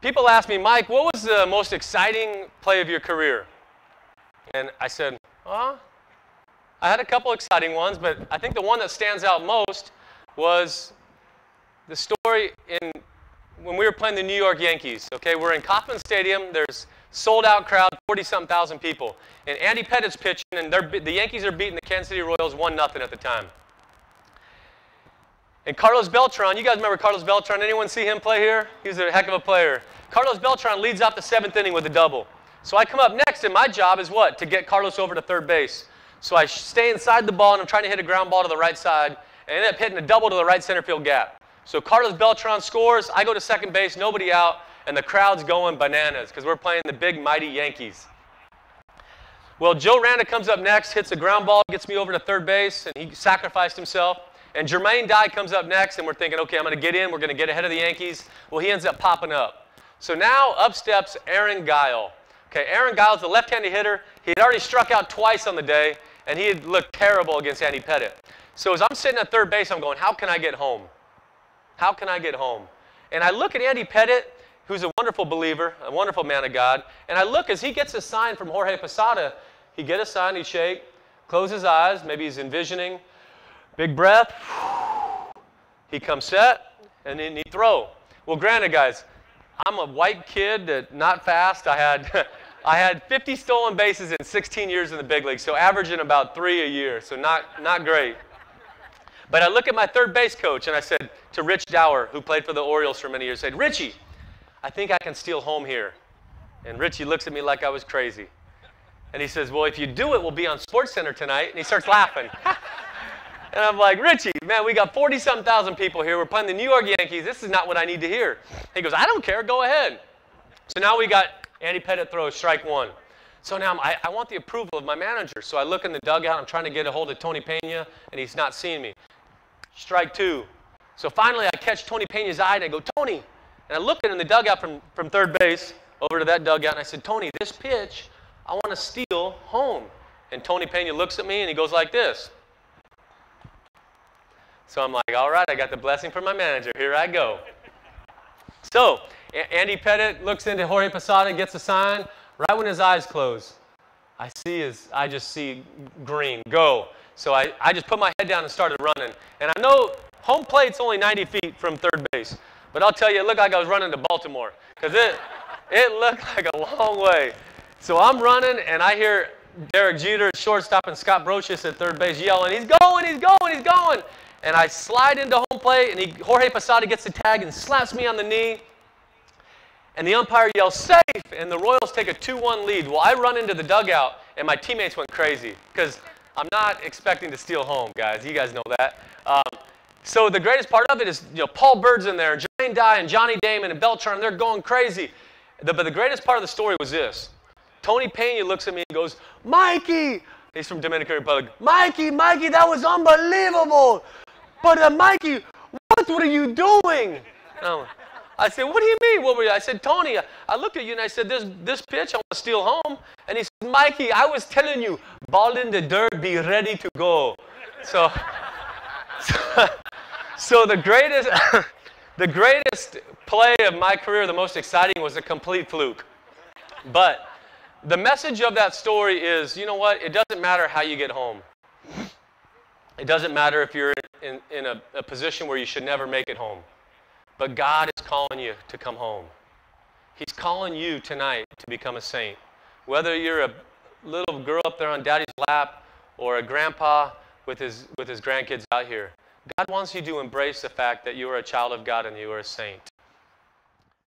people ask me, Mike, what was the most exciting play of your career? And I said, I had a couple exciting ones, but I think the one that stands out most was the story when we were playing the New York Yankees. Okay, we're in Kauffman Stadium. There's sold-out crowd, 40-something thousand people. And Andy Pettit's pitching, and the Yankees are beating the Kansas City Royals 1-0 at the time. And Carlos Beltran, you guys remember Carlos Beltran? Anyone see him play here? He's a heck of a player. Carlos Beltran leads off the 7th inning with a double. So I come up next, and my job is what? To get Carlos over to third base. So I stay inside the ball, and I'm trying to hit a ground ball to the right side, and end up hitting a double to the right center field gap. So Carlos Beltran scores, I go to second base, nobody out, and the crowd's going bananas because we're playing the big, mighty Yankees. Well, Joe Randa comes up next, hits a ground ball, gets me over to third base, and he sacrificed himself. And Jermaine Dye comes up next, and we're thinking, okay, I'm going to get in. We're going to get ahead of the Yankees. Well, he ends up popping up. So now up steps Aaron Guile. Okay, Aaron Guile's the left-handed hitter. He had already struck out twice on the day, and he had looked terrible against Andy Pettit. So as I'm sitting at third base, I'm going, how can I get home? How can I get home? And I look at Andy Pettit, who's a wonderful believer, a wonderful man of God, and I look as he gets a sign from Jorge Posada. He get a sign, he'd shake, close his eyes, maybe he's envisioning. Big breath. He comes set, and then he throw. Well, granted, guys, I'm a white kid, not fast. I had 50 stolen bases in 16 years in the big league, so averaging about 3 a year, so not great. But I look at my third base coach, and I said to Rich Dower, who played for the Orioles for many years, I said, Richie, I think I can steal home here. And Richie looks at me like I was crazy. And he says, well, if you do it, we'll be on SportsCenter tonight. And he starts laughing. And I'm like, Richie, man, we got 40-something thousand people here. We're playing the New York Yankees. This is not what I need to hear. He goes, I don't care. Go ahead. So now we got Andy Pettit throws strike one. So now I want the approval of my manager. So I look in the dugout. I'm trying to get a hold of Tony Pena, and he's not seeing me. Strike two. So finally, I catch Tony Pena's eye, and I go, Tony. And I look in the dugout from third base over to that dugout, and I said, Tony, this pitch, I want to steal home. And Tony Pena looks at me, and he goes like this. So I'm like, all right, I got the blessing from my manager. Here I go. So Andy Pettit looks into Jorge Posada, gets a sign. Right when his eyes close, I just see green, go. So I just put my head down and started running. And I know home plate's only 90 feet from third base. But I'll tell you, it looked like I was running to Baltimore. Because it looked like a long way. So I'm running, and I hear Derek Jeter at shortstop and Scott Brocious at third base yelling, he's going, he's going, he's going. And I slide into home plate, and Jorge Posada gets the tag and slaps me on the knee. And the umpire yells, safe, and the Royals take a 2-1 lead. Well, I run into the dugout, and my teammates went crazy because I'm not expecting to steal home, guys. You guys know that. So the greatest part of it is, Paul Bird's in there, and Jermaine Dye, and Johnny Damon, and Beltran, they're going crazy. But the greatest part of the story was this. Tony Pena looks at me and goes, Mikey! He's from Dominican Republic. Mikey, that was unbelievable! But Mikey, what were you doing? I said, what do you mean? What were you? I said, Tony, I looked at you and I said, this pitch I want to steal home. And he said, Mikey, I was telling you, ball in the dirt, be ready to go. So the greatest play of my career, the most exciting, was a complete fluke. But the message of that story is, you know what? It doesn't matter how you get home. It doesn't matter if you're in a position where you should never make it home. But God is calling you to come home. He's calling you tonight to become a saint. Whether you're a little girl up there on daddy's lap or a grandpa with his grandkids out here, God wants you to embrace the fact that you are a child of God and you are a saint.